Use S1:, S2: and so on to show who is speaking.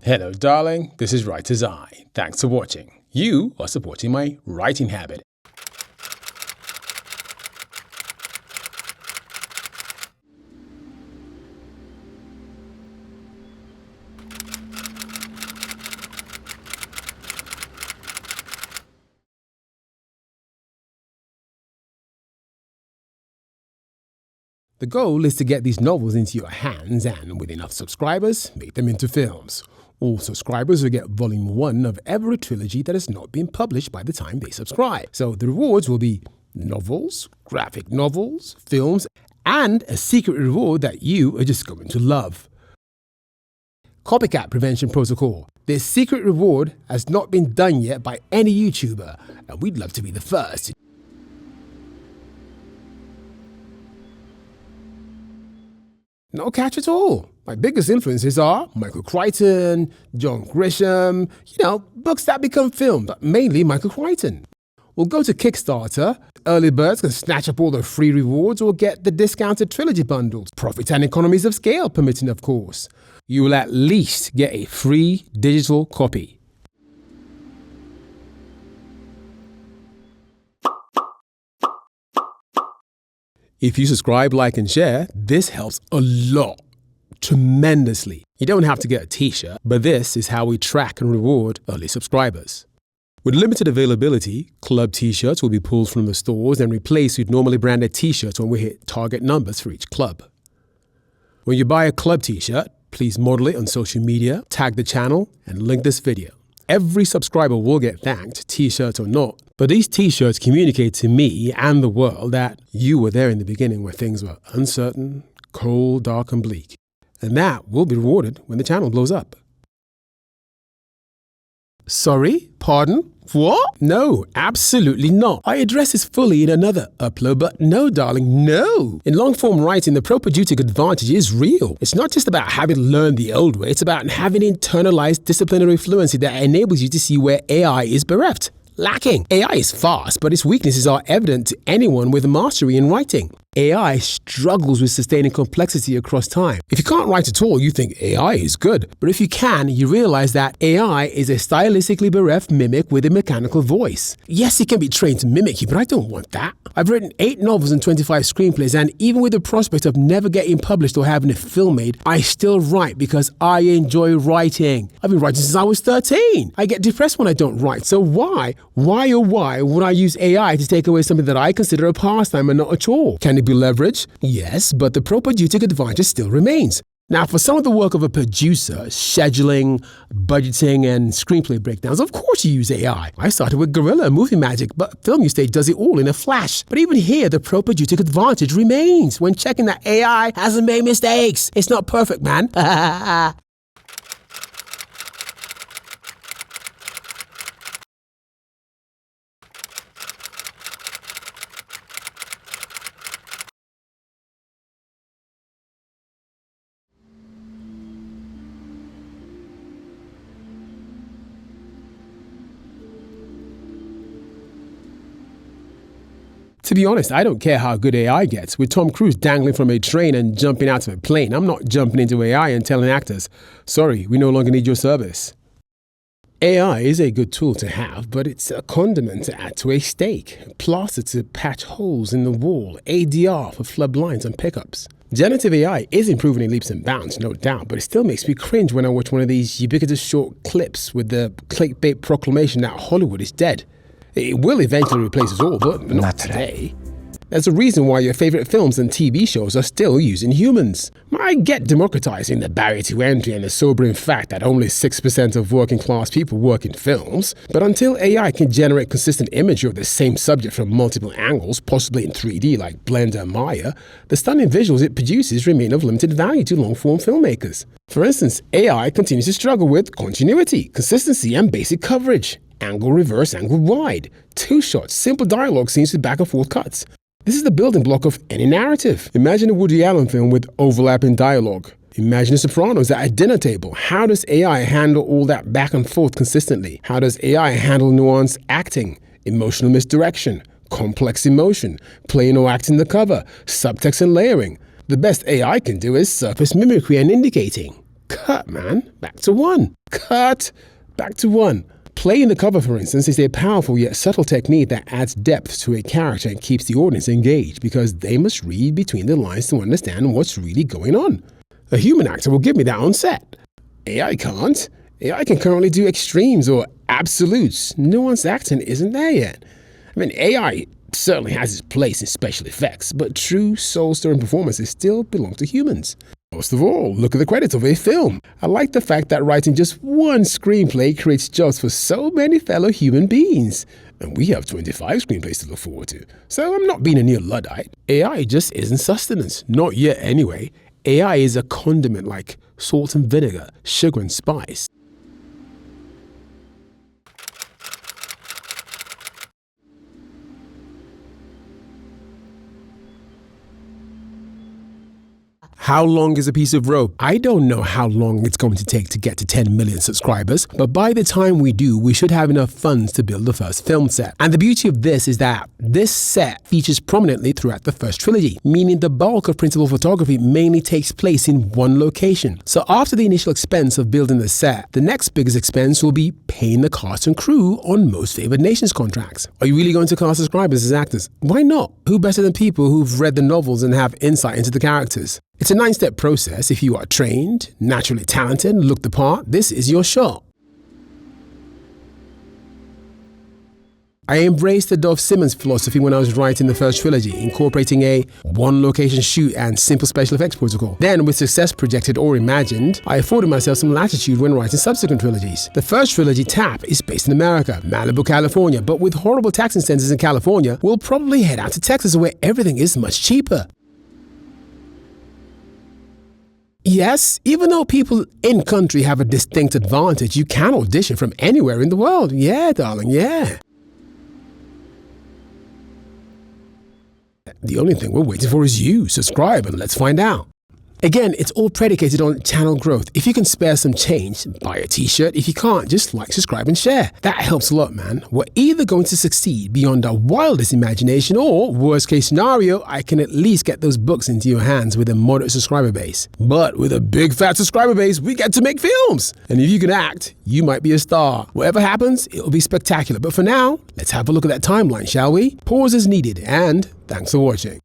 S1: Hello, darling. This is Writerzeye. Thanks for watching. You are supporting my writing habit. The goal is to get these novels into your hands and, with enough subscribers, make them into films. All subscribers will get volume 1 of every trilogy that has not been published by the time they subscribe. So the rewards will be novels, graphic novels, films, and a secret reward that you are just going to love. Copycat Prevention Protocol. This secret reward has not been done yet by any YouTuber, and we'd love to be the first. No catch at all. My biggest influences are Michael Crichton, John Grisham, books that become films, but mainly Michael Crichton. We'll go to Kickstarter. Early birds can snatch up all the free rewards or get the discounted trilogy bundles. Profit and economies of scale permitting, of course. You will at least get a free digital copy. If you subscribe, like, and share, this helps a lot, tremendously. You don't have to get a t-shirt, but this is how we track and reward early subscribers. With limited availability, club t-shirts will be pulled from the stores and replaced with normally branded t-shirts when we hit target numbers for each club. When you buy a club t-shirt, please model it on social media, tag the channel, and link this video. Every subscriber will get thanked, t-shirt or not, but these t-shirts communicate to me and the world that you were there in the beginning where things were uncertain, cold, dark, and bleak. And that will be rewarded when the channel blows up. Sorry? Pardon? What? No, absolutely not. I address this fully in another upload, but no, darling, no. In long-form writing, the propedeutic advantage is real. It's not just about having learned the old way, it's about having internalized disciplinary fluency that enables you to see where AI is bereft, lacking. AI is fast, but its weaknesses are evident to anyone with mastery in writing. AI struggles with sustaining complexity across time. If you can't write at all, you think AI is good. But if you can, you realize that AI is a stylistically bereft mimic with a mechanical voice. Yes, it can be trained to mimic you, but I don't want that. I've written 8 novels and 25 screenplays, and even with the prospect of never getting published or having a film made, I still write because I enjoy writing. I've been writing since I was 13. I get depressed when I don't write, so why would I use AI to take away something that I consider a pastime and not a chore? Can it be leveraged? Yes, but the propedeutic advantage still remains. Now, for some of the work of a producer, scheduling, budgeting, and screenplay breakdowns, of course you use AI. I started with Guerrilla Movie Magic, but Film Ustage does it all in a flash. But even here, the propedeutic advantage remains when checking that AI hasn't made mistakes. It's not perfect, man. To be honest, I don't care how good AI gets. With Tom Cruise dangling from a train and jumping out of a plane, I'm not jumping into AI and telling actors, sorry, we no longer need your service. AI is a good tool to have, but it's a condiment to add to a steak, plaster to patch holes in the wall, ADR for flub lines and pickups. Generative AI is improving in leaps and bounds, no doubt, but it still makes me cringe when I watch one of these ubiquitous short clips with the clickbait proclamation that Hollywood is dead. It will eventually replace us all, but not today. There's a reason why your favorite films and TV shows are still using humans. I get democratizing the barrier to entry and the sobering fact that only 6% of working class people work in films, but until AI can generate consistent imagery of the same subject from multiple angles, possibly in 3D like Blender and Maya, the stunning visuals it produces remain of limited value to long-form filmmakers. For instance, AI continues to struggle with continuity, consistency, and basic coverage. Angle reverse, angle wide. 2 shots, simple dialogue scenes with back and forth cuts. This is the building block of any narrative. Imagine a Woody Allen film with overlapping dialogue. Imagine The Sopranos at a dinner table. How does AI handle all that back and forth consistently? How does AI handle nuanced acting, emotional misdirection, complex emotion, playing or acting the cover, subtext and layering? The best AI can do is surface mimicry and indicating. Cut, man. Back to one. Cut. Back to one. Playing the cover, for instance, is a powerful yet subtle technique that adds depth to a character and keeps the audience engaged because they must read between the lines to understand what's really going on. A human actor will give me that on set. AI can't. AI can currently do extremes or absolutes. Nuanced acting isn't there yet. I mean, AI certainly has its place in special effects, but true soul-stirring performances still belong to humans. Most of all, look at the credits of a film. I like the fact that writing just one screenplay creates jobs for so many fellow human beings. And we have 25 screenplays to look forward to. So I'm not being a neo-Luddite. AI just isn't sustenance. Not yet anyway. AI is a condiment like salt and vinegar, sugar and spice. How long is a piece of rope? I don't know how long it's going to take to get to 10 million subscribers, but by the time we do, we should have enough funds to build the first film set. And the beauty of this is that this set features prominently throughout the first trilogy, meaning the bulk of principal photography mainly takes place in one location. So after the initial expense of building the set, the next biggest expense will be paying the cast and crew on Most Favored Nations contracts. Are you really going to cast subscribers as actors? Why not? Who better than people who've read the novels and have insight into the characters? It's a 9-step process. If you are trained, naturally talented, look the part, this is your shot. I embraced the Dov Simmons philosophy when I was writing the first trilogy, incorporating a one-location shoot and simple special effects protocol. Then, with success projected or imagined, I afforded myself some latitude when writing subsequent trilogies. The first trilogy, Tap, is based in America, Malibu, California, but with horrible tax incentives in California, we'll probably head out to Texas where everything is much cheaper. Yes, even though people in-country have a distinct advantage, you can audition from anywhere in the world. Yeah, darling, yeah. The only thing we're waiting for is you. Subscribe and let's find out. Again, it's all predicated on channel growth. If you can spare some change, buy a t-shirt. If you can't, just like, subscribe and share. That helps a lot, man. We're either going to succeed beyond our wildest imagination or, worst case scenario, I can at least get those books into your hands with a moderate subscriber base. But with a big fat subscriber base, we get to make films. And if you can act, you might be a star. Whatever happens, it'll be spectacular. But for now, let's have a look at that timeline, shall we? Pause as needed, and thanks for watching.